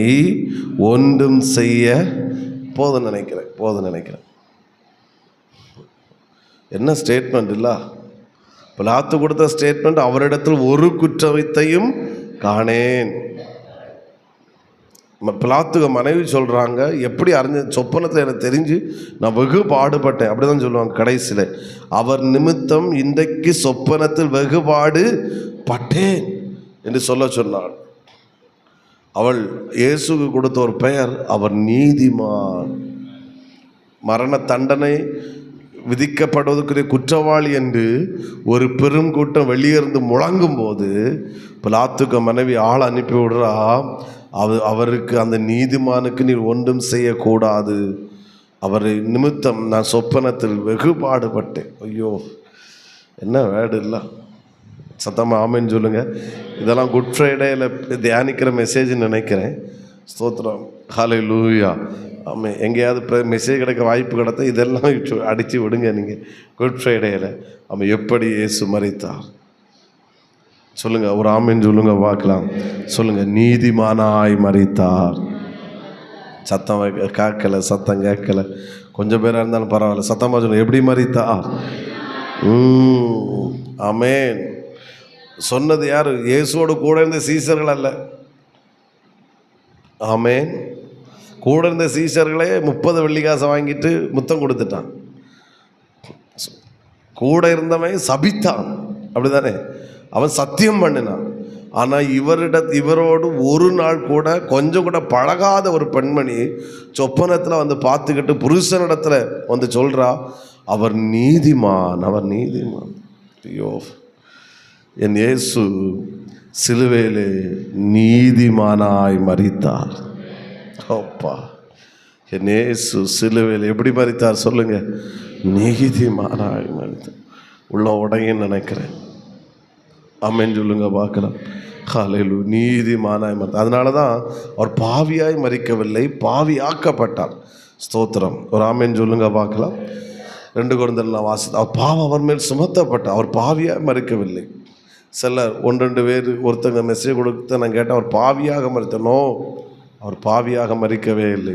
ஒன்றும் செய்ய போதும் நினைக்கிறேன். என்ன ஸ்டேட்மெண்ட் இல்லை? பிலாத்து கொடுத்த ஸ்டேட்மெண்ட், அவரிடத்தில் ஒரு குற்றத்தையும் காணேன். பிலாத்துக்கு மனைவி சொல்கிறாங்க, எப்படி சொப்பனத்தில் எனக்கு தெரிஞ்சு நான் வெகு பாடுபட்டேன், அப்படி தான் சொல்லுவாங்க கடைசியில். அவர் நிமித்தம் இன்றைக்கு சொப்பனத்தில் வெகுபாடு பட்டேன் என்று சொல்ல சொன்னாள். அவள் இயேசுக்கு கொடுத்த ஒரு பெயர், அவர் நீதிமான். மரண தண்டனை விதிக்கப்படுவதற்குரிய குற்றவாளி என்று ஒரு பெரும் கூட்டம் வெளியே இருந்து முழங்கும் போது பிலாத்துக்கு மனைவி ஆள் அனுப்பி விடுறா, அவருக்கு அந்த நீதிமானுக்கு நீர் ஒன்றும் செய்யக்கூடாது, அவர் நிமித்தம் நான் சொப்பனத்தில் வெகு பாடுபட்டேன். ஐயோ, என்ன வேர்டு இல்லை, சத்தமாக ஆமேன்னு சொல்லுங்கள். இதெல்லாம் குட் ஃப்ரைடேயில் தியானிக்கிற மெசேஜ்னு நினைக்கிறேன். ஸ்தோத்திரம், ஹல்லேலூயா. ஆமாம், எங்கேயாவது மெசேஜ் கிடைக்க வாய்ப்பு கிடைத்தா இதெல்லாம் அடித்து விடுங்க நீங்கள் குட் ஃப்ரைடேயில். ஆமாம், எப்படி இயேசு மரித்தார் சொல்லுங்கள், ஒரு ஆமேன்னு சொல்லுங்கள் பார்க்கலாம். சொல்லுங்கள், நீதிமானாய் மரித்தார். சத்தம் கேட்கலை, சத்தம் கேட்கலை. கொஞ்சம் பேராக இருந்தாலும் பரவாயில்ல, சத்தமாக சொல்லுங்கள், எப்படி மரித்தார். ஆமேன். சொன்னது யார்? இயேசுவோடு கூட இருந்த சீசர்கள் அல்ல. ஆமேன். கூட இருந்த சீசர்களே 30 வெள்ளிக்காசை வாங்கிட்டு முத்தம் கொடுத்துட்டான். கூட இருந்தவன் சபித்தான், அப்படிதானே? அவன் சத்தியம் பண்ணினான். ஆனால் இவரோடு ஒரு நாள் கூட கொஞ்சம் கூட பழகாத ஒரு பெண்மணி சொப்பனத்தில் வந்து பார்த்துக்கிட்டு புருஷனிடத்தில் வந்து சொல்கிறா, அவர் நீதிமான், அவர் நீதிமான். ஐயோ, என் இயேசு சிலுவையிலே நீதிமானாய் மரித்தார். அப்பா, என் இயேசு சிலுவையில் எப்படி மரித்தார் சொல்லுங்க? நீதிமானாய் மரித்தார். உள்ள உடையன்னு நினைக்கிறேன். ஆமென் சொல்லுங்க பார்க்கலாம். ஹல்லேலூயா. நீதிமானாய் மரித்தார். அதனால தான் அவர் பாவியாய் மரிக்கவில்லை, பாவியாக்கப்பட்டார். ஸ்தோத்திரம். ஒரு ஆமென் சொல்லுங்க பார்க்கலாம். 2 கொரிந்தியர் வாசித்து, அவர் பாவம் அவர் மேல் சுமத்தப்பட்டார், அவர் பாவியாய் மரிக்கவில்லை. சிலர் 1-2 பேர் ஒருத்தங்க மெசேஜ் கொடுத்து நான் கேட்டேன், அவர் பாவியாக மரித்தனோ? அவர் பாவியாக மரிக்கவே இல்லை,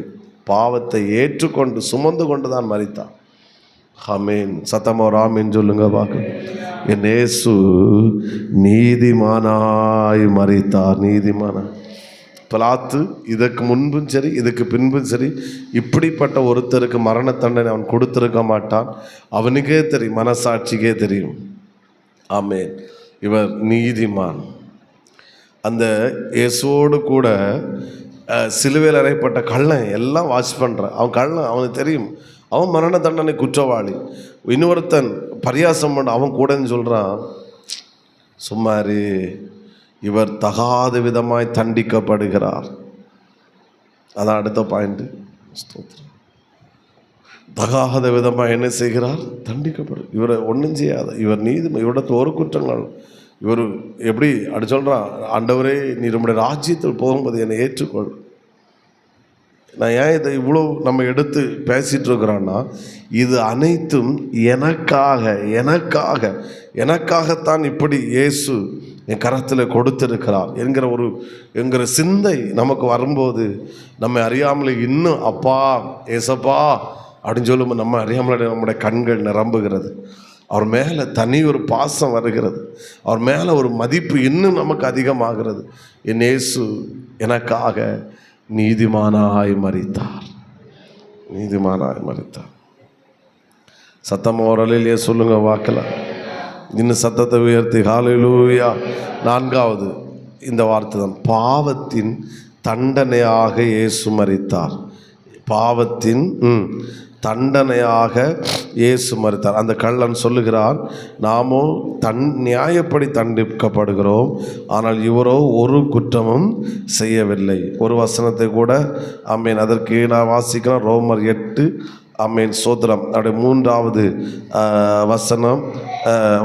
பாவத்தை ஏற்றுக்கொண்டு சுமந்து கொண்டு தான் மரித்தார். ஆமென். சத்தமா ஒரு ஆமென் சொல்லுங்க பார்க்க. என் இயேசு நீதிமானாய் மரித்தார். நீதிமானாய். பிலாத்து இதற்கு முன்பும் சரி இதுக்கு பின்பும் சரி இப்படிப்பட்ட ஒருத்தருக்கு மரண தண்டனை அவன் கொடுத்திருக்க மாட்டான். அவனுக்கே தெரியும், மனசாட்சிக்கே தெரியும். ஆமென். இவர் நீதிமான். அந்த இயேசுவோடு கூட சிலுவையில் அறையப்பட்ட கள்ளன் எல்லாம் வாட்ச் பண்ணுறான். அவன் கள்ளன், அவனுக்கு தெரியும் அவன் மரண தண்டனை குற்றவாளி. இன்னொருத்தன் பரியாசம் பண்ண அவன் கூடன்னு சொல்கிறான், சும்மாரி, இவர் தகாத விதமாய் தண்டிக்கப்படுகிறார். அதான் அடுத்த பாயிண்ட். தகாத விதமாக என்ன செய்கிறார்? தண்டிக்கப்படும். இவரை ஒன்றும் செய்யாத, இவர் நீதி, இவரிடத்தில் ஒரு குற்றங்கள். இவர் எப்படி அப்படி சொல்கிறான், ஆண்டவரே நீ நம்முடைய ராஜ்யத்தில் போகும்போது என்னை ஏற்றுக்கொள். நான் ஏன் இதை இவ்வளோ நம்ம எடுத்து பேசிகிட்டு இருக்கிறோன்னா, இது அனைத்தும் எனக்காகத்தான் இப்படி இயேசு என் கரத்தில் கொடுத்திருக்கிறார் என்கிற சிந்தை நமக்கு வரும்போது நம்ம அறியாமலே இன்னும் அப்பா ஏசப்பா அப்படின்னு சொல்லும்போது நம்ம அறியாமலே நம்முடைய கண்கள் நிரம்புகிறது. அவர் மேலே தனி ஒரு பாசம் வருகிறது, அவர் மேலே ஒரு மதிப்பு இன்னும் நமக்கு அதிகமாகிறது. என் இயேசு எனக்காக நீதிமானாய் மரித்தார். நீதிமானாய் மரித்தார். சத்தம் ஓரலிலே சொல்லுங்க வாக்கலாம். இன்னும் சத்தத்தை உயர்த்தி ஹல்லேலூயா. 4வது இந்த வார்த்தை தான், பாவத்தின் தண்டனையாக இயேசு மரித்தார். பாவத்தின் தண்டனையாக இயேசு மரித்தார். அந்த கள்ளன் சொல்லுகிறான், நாமோ நியாயப்படி தண்டிக்கப்படுகிறோம், ஆனால் இவரோ ஒரு குற்றமும் செய்யவில்லை. ஒரு வசனத்தை கூட ஆமேன் அதற்கு நான் வாசிக்கிறேன். ரோமர் 8 ஆமேன் சோத்திரம். அப்படி 3வது வசனம்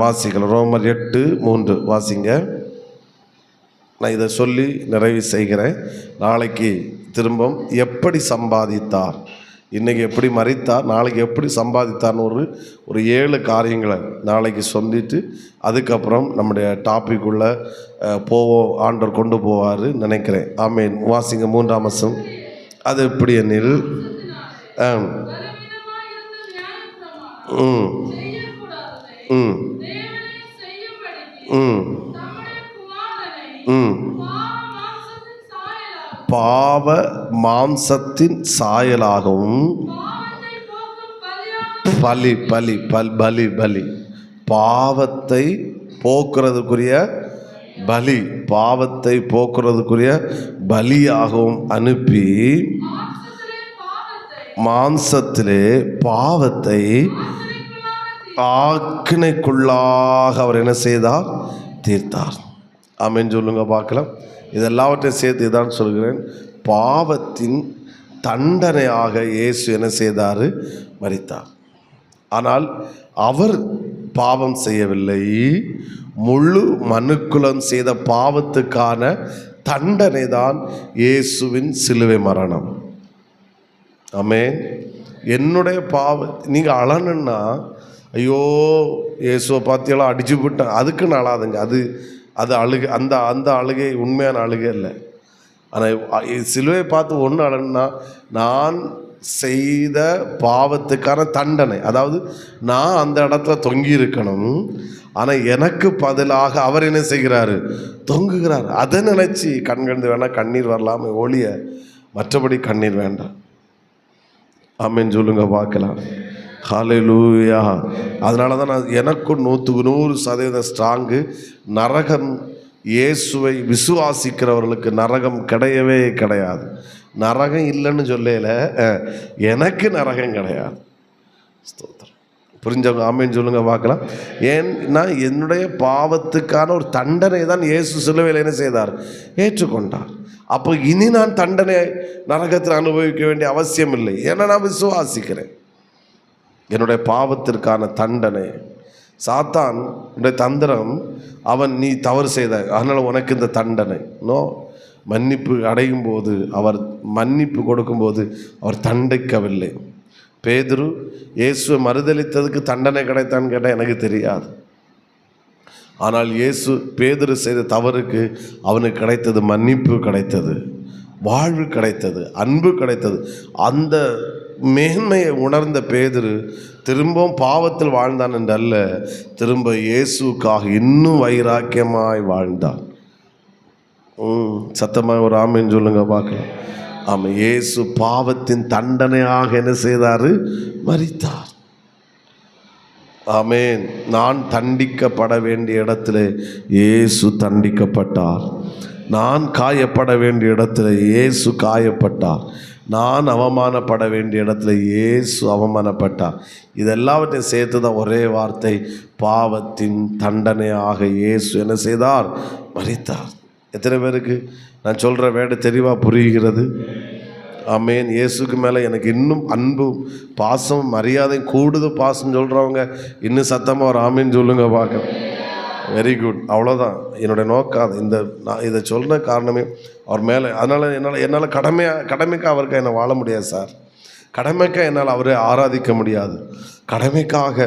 வாசிக்கலாம். ரோமர் 8:3 வாசிங்க. நான் இதை சொல்லி நிறைவு செய்கிறேன். நாளைக்கு திரும்பவும் எப்படி சம்பாதித்தார், இன்றைக்கி எப்படி மரித்தார், நாளைக்கு எப்படி சம்பாதித்தார்னு ஒரு 7 காரியங்களை நாளைக்கு சொல்லிட்டு அதுக்கப்புறம் நம்முடைய டாபிக் உள்ள போவோம். ஆண்டவர் கொண்டு போவார் நினைக்கிறேன். ஆமேன். வாசிங்க 3ஆம் வசனம். அது எப்படி எனில் பாவ மாம்சத்தின் சாயலாகவும் பலி பாவத்தை போக்குறதுக்குரிய பலி, பாவத்தை போக்குறதுக்குரிய பலியாகவும் அனுப்பி மாம்சத்திலே பாவத்தை ஆக்கினைக்குள்ளாக அவர் என்ன செய்தார்? தீர்த்தார். ஆமென் சொல்லுங்க பார்க்கலாம். இதெல்லாவற்றையும் சேர்த்து இதான் சொல்கிறேன். பாவத்தின் தண்டனையாக இயேசு என்ன செய்தார்? மரித்தார். ஆனால் அவர் பாவம் செய்யவில்லை. முழு மனுக்குலம் செய்த பாவத்துக்கான தண்டனை தான் இயேசுவின் சிலுவை மரணம். ஆமென். என்னுடைய நீங்கள் அழணுன்னா, ஐயோ இயேசுவை பார்த்தியெல்லாம் அடிச்சு விட்டேன், அதுக்குன்னு அழாதுங்க. அது அழுகை, அந்த அழுகை உண்மையான அழுகை இல்லை. ஆனால் சிலுவை பார்த்து ஒன்று அழணுன்னா, நான் செய்த பாவத்துக்கான தண்டனை, அதாவது நான் அந்த இடத்துல தொங்கி இருக்கணும், ஆனால் எனக்கு பதிலாக அவர் என்ன செய்கிறாரு? தொங்குகிறார். அதை நினச்சி கண்கண்டு வேணால் கண்ணீர் வரலாமே ஒழிய மற்றபடி கண்ணீர் வேண்டாம். ஆமென் சொல்லுங்க பார்க்கலாம். ஹல்லேலூயா. அதனால தான் நான் எனக்கும் 100% ஸ்ட்ராங்கு. நரகம், இயேசுவை விசுவாசிக்கிறவர்களுக்கு நரகம் கிடையவே கிடையாது. நரகம் இல்லைன்னு சொல்லல, எனக்கு நரகம் கிடையாது. ஸ்தோத்திரம். புரிஞ்சவங்க ஆமென் சொல்லுங்க பார்க்கலாம். ஏன்னா என்னுடைய பாவத்துக்கான ஒரு தண்டனை தான் இயேசு சிலுவையில் என்ன செய்தார்? ஏற்றுக்கொண்டார். அப்போ இனி நான் தண்டனை நரகத்தில் அனுபவிக்க வேண்டிய அவசியம் இல்லை. ஏன்னா நான் விசுவாசிக்கிறேன். என்னுடைய பாவத்திற்கான தண்டனை, சாத்தான் தந்திரம், அவன் நீ தவறு செய்த, அதனால் உனக்கு இந்த தண்டனை. நோ, மன்னிப்பு அடையும் போது, அவர் மன்னிப்பு கொடுக்கும்போது அவர் தண்டிக்கவில்லை. பேதுரு இயேசுவை மறுதலித்ததுக்கு தண்டனை கிடைத்தான்னு கேட்டால் எனக்கு தெரியாது. ஆனால் பேதுரு செய்த தவறுக்கு அவனுக்கு கிடைத்தது மன்னிப்பு கிடைத்தது, வாழ்வு கிடைத்தது, அன்பு கிடைத்தது. அந்த மேன்மையை உணர்ந்த பேதுரு திரும்பவும் பாவத்தில் வாழ்ந்தான் என்றல்ல, திரும்ப இயேசுக்காக இன்னும் வைராக்கியமாய் வாழ்ந்தான். சத்தமாக ஒரு ஆமென் சொல்லுங்க பார்க்கலாம். ஆமாம், இயேசு பாவத்தின் தண்டனையாக என்ன செய்தார்? மரித்தார். ஆமென். நான் தண்டிக்கப்பட வேண்டிய இடத்துல இயேசு தண்டிக்கப்பட்டார். நான் காயப்பட வேண்டிய இடத்துல இயேசு காயப்பட்டார். நான் அவமானப்பட வேண்டிய இடத்துல இயேசு அவமானப்பட்டார். இதெல்லாவற்றையும் சேர்த்து தான் ஒரே வார்த்தை, பாவத்தின் தண்டனையாக இயேசு என்ன செய்தார்? மரித்தார். எத்தனை பேருக்கு நான் சொல்கிற வேட தெளிவாக புரிகிறது? ஆமென். இயேசுக்கு மேலே எனக்கு இன்னும் அன்பும் பாசம் மரியாதையும் கூடுதல் பாசம் சொல்கிறவங்க இன்னும் சத்தமாக ஒரு ஆமேன்னு சொல்லுங்க பார்க்குறேன். Very good. அவ்வளோதான் என்னுடைய நோக்கம். நான் இதை சொல்கிற காரணமே அவர் மேலே. அதனால் என்னால் கடமைக்காக அவருக்கு என்னை வாழ முடியாது சார். கடமைக்காக என்னால் அவரை ஆராதிக்க முடியாது. கடமைக்காக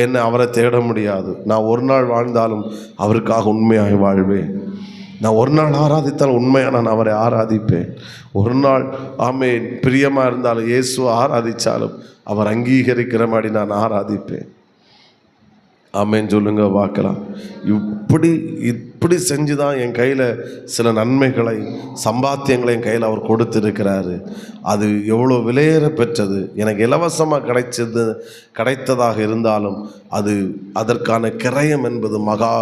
என்னை அவரை தேட முடியாது. நான் ஒரு நாள் வாழ்ந்தாலும் அவருக்காக உண்மையாக வாழ்வேன். நான் ஒரு நாள் ஆராதித்தால் உண்மையாக நான் அவரை ஆராதிப்பேன். ஒரு நாள் ஆமென் பிரியமாக இருந்தாலும் இயேசுவை ஆராதித்தாலும் அவர் அங்கீகரிக்கிற மாதிரி நான் ஆராதிப்பேன். ஆமென் சொல்லுங்க பார்க்கலாம். இப்படி செஞ்சு தான் என் கையில் சில நன்மைகளை, சம்பாத்தியங்களை என் கையில் அவர் கொடுத்துருக்கிறாரு. அது எவ்வளோ விலையேற பெற்றது. எனக்கு இலவசமாக கிடைத்ததாக இருந்தாலும் அதற்கான கிரயம் என்பது மகா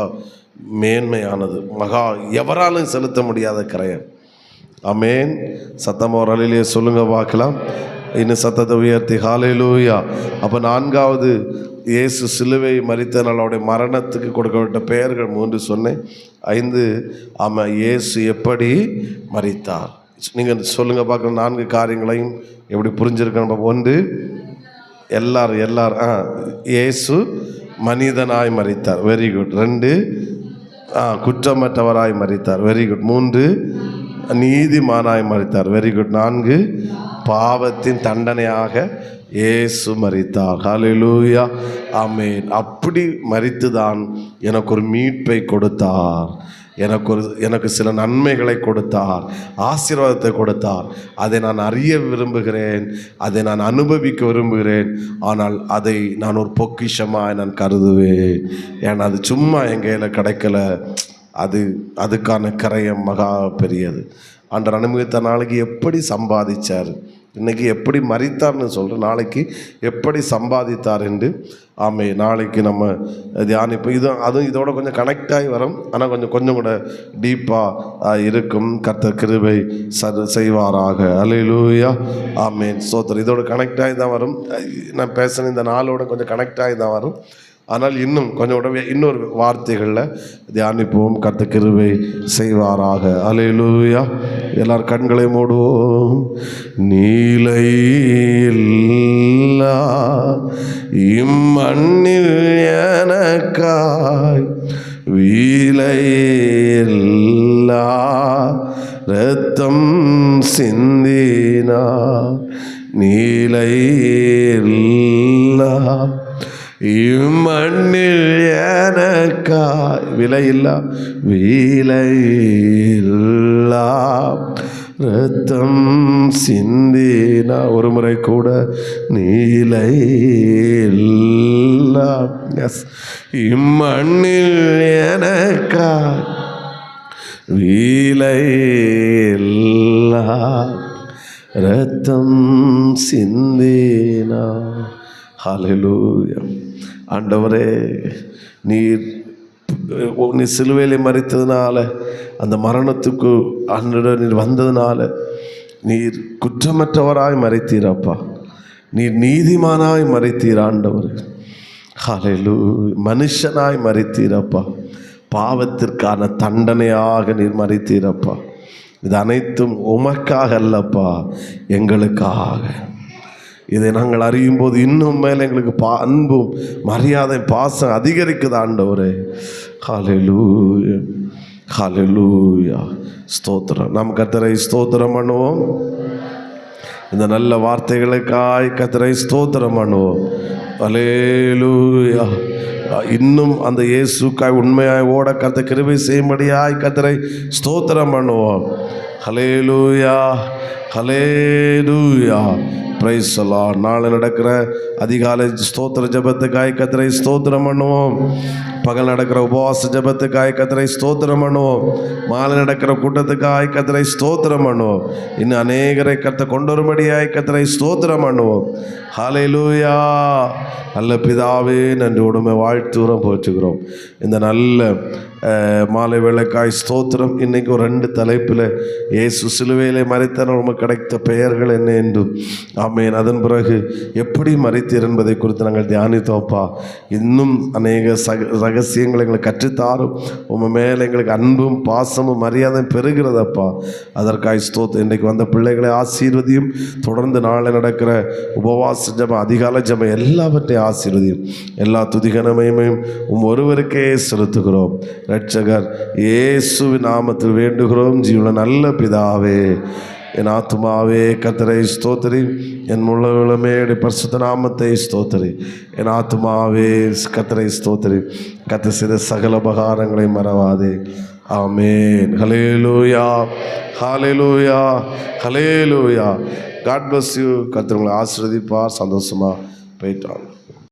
மேன்மையானது, மகா எவராலும் செலுத்த முடியாத கிரயம். ஆமென். சத்தம் ஒரு அலையிலே சொல்லுங்க பார்க்கலாம். இன்னும் சத்தத்தை உயர்த்தி ஹல்லேலூயா. அப்போ நான்காவது, இயேசு சிலுவை மரித்தனால் அவருடைய மரணத்துக்கு கொடுக்கப்பட்ட பெயர்கள் 3 சொன்னேன். 5 ஆமாம், இயேசு எப்படி மரித்தார். நீங்கள் சொல்லுங்கள் பார்க்குற 4 காரியங்களையும் எப்படி புரிஞ்சிருக்கணும். 1 எல்லாரும் இயேசு மனிதனாய் மரித்தார். Very good. 2 குற்றமற்றவராய் மரித்தார். Very good. 3 நீதிமானாய் மரித்தார். Very good. 4 பாவத்தின் தண்டனையாக இயேசு மரித்தார். ஹல்லேலூயா. ஆமென். அப்படி மரித்துதான் எனக்கு ஒரு மீட்பை கொடுத்தார். எனக்கு சில நன்மைகளை கொடுத்தார், ஆசீர்வாதத்தை கொடுத்தார். அதை நான் அறிய விரும்புகிறேன், அதை நான் அனுபவிக்க விரும்புகிறேன். ஆனால் அதை நான் ஒரு பொக்கிஷமாக நான் கருதுவேன். ஏன்னா அது சும்மா என் கையில் கிடைக்கல. அதுக்கான கரையம் மகா பெரியது. ஆண்டவர் அனுபவித்த நாளைக்கு எப்படி சம்பாதிச்சார், இன்றைக்கி எப்படி மரித்தார்னு சொல்கிறேன், நாளைக்கு எப்படி சம்பாதித்தார் என்று. ஆமே, நாளைக்கு நம்ம தியானிப்போம். அதுவும் இதோட கொஞ்சம் கனெக்ட் ஆகி வரும், ஆனால் கொஞ்சம் கூட டீப்பாக இருக்கும். கர்த்தர் கிருபை செய்வாராக. அல்லேலூயா, ஆமேன், ஸ்தோத்திரம். இதோட கனெக்ட் ஆகி தான் வரும். நான் பேசுன இந்த நாளோட கொஞ்சம் கனெக்ட் ஆகி தான் வரும். ஆனால் இன்னும் கொஞ்சம் உடனே இன்னொரு வார்த்தைகளில் தியானிப்போம். கர்த்தர் கிருபை செய்வாராக. அல்லேலூயா. எல்லாரும் கண்களை மூடுவோம். நீலையில்லா இம்மண்ணில் எனக்காய் வீலையில்லா இரத்தம் சிந்தினார். நீலையில்லா இம்மண்ணில் எனக்காய் விலையில்லா இரத்தம் சிந்தினா. ஒரு முறை கூட நீலையில்லா இம்மண்ணில் எனக்காய் வீலையில்லா இரத்தம் சிந்தினா. ஹல்லேலூயா. ஆண்டவரே, நீ சிலுவையிலே மரித்ததுனால, அந்த மரணத்துக்கு நீர் வந்ததுனால நீர் குற்றமற்றவராய் மரித்தீரப்பா. நீர் நீதிமானாய் மரித்தீர் ஆண்டவர். ஹல்லேலூயா. மனுஷனாய் மரித்தீரப்பா. பாவத்திற்கான தண்டனையாக நீர் மரித்தீரப்பா. இது அனைத்தும் உமக்காக அல்லப்பா, எங்களுக்காக. இதை நாங்கள் அறியும் போது இன்னும் மேலே எங்களுக்கு அன்பும் மரியாதை பாசம் அதிகரிக்குது ஆண்டவரே. ஹல்லேலூயா, ஹல்லேலூயா, ஸ்தோத்திரம். நாம் கர்த்தரை ஸ்தோத்திரம் பண்ணுவோம். இந்த நல்ல வார்த்தைகளுக்காய் கர்த்தரை ஸ்தோத்திரம் பண்ணுவோம். ஹல்லேலூயா. இன்னும் அந்த இயேசுக்காய் உண்மையாய் ஓட கர்த்தர் கிருபை செய்யும்படியாய் கர்த்தரை ஸ்தோத்திரம் பண்ணுவோம். Hallelujah, hallelujah. Praise the lord. நாளை நடக்கிற அதிகாலை ஸ்தோத்திர ஜெபத்துக்காய் கர்த்தரை ஸ்தோத்திரம் பண்ணுவோம். பகல் நடக்கிற உபவாச ஜெபத்துக்காய் கர்த்தரை ஸ்தோத்திரம் பண்ணுவோம். மாலை நடக்கிற கூட்டத்துக்காய் கர்த்தரை ஸ்தோத்திரம் பண்ணுவோம். இன்னும் அநேகரை கர்த்தர் கொண்டு வரும்படியாய் கர்த்தரை ஸ்தோத்திரம் பண்ணுவோம். ஹல்லேலூயா. நல்ல பிதாவே, நன்றியோடுமை வாழ்த்துகிறோம், போற்றுகிறோம். இந்த நல்ல மாலை வேளைக்காய் ஸ்தோத்திரம். இன்றைக்கி ஒரு 2 தலைப்பில் இயேசு சிலுவையிலே மரித்தார், நமக்கு கிடைத்த பெயர்கள் என்ன என்றும், ஆமேன், அதன் பிறகு எப்படி மரித்தீர் என்பதை குறித்து நாங்கள் தியானித்தோப்பா. இன்னும் அநேக ரகசியங்களை எங்களுக்கு கற்றுத்தாரும். உங்கள் மேலே எங்களுக்கு அன்பும் பாசமும் மரியாதையும் பெறுகிறதப்பா. அதற்காய் ஸ்தோத்திரம். இன்றைக்கு வந்த பிள்ளைகளை ஆசீர்வதியும். தொடர்ந்து நாளை நடக்கிற உபவாச ஜெபம், அதிகால ஜெபம் எல்லாவற்றையும் ஆசீர்வதியும். எல்லா துதிகனமையும் ஒருவருக்கே செலுத்துகிறோம். இரட்சகர் இயேசுவின் நாமத்தில் வேண்டுகிறோம், ஜீவன நல்ல பிதாவே. என் ஆத்துமாவே கர்த்தரை ஸ்தோத்திரி, என் முழுவதுமே பரிசுத்த நாமத்தை ஸ்தோத்திரி. என் ஆத்துமாவே கர்த்தரை ஸ்தோத்திரி, கர்த்தர் செய்த சகல உபகாரங்களை மறவாதே. Amen. Hallelujah, hallelujah, hallelujah. God bless you. கர்த்தர் உங்களை ஆசீர்வதிப்பார். சந்தோஷமாக போயிட்டாங்க.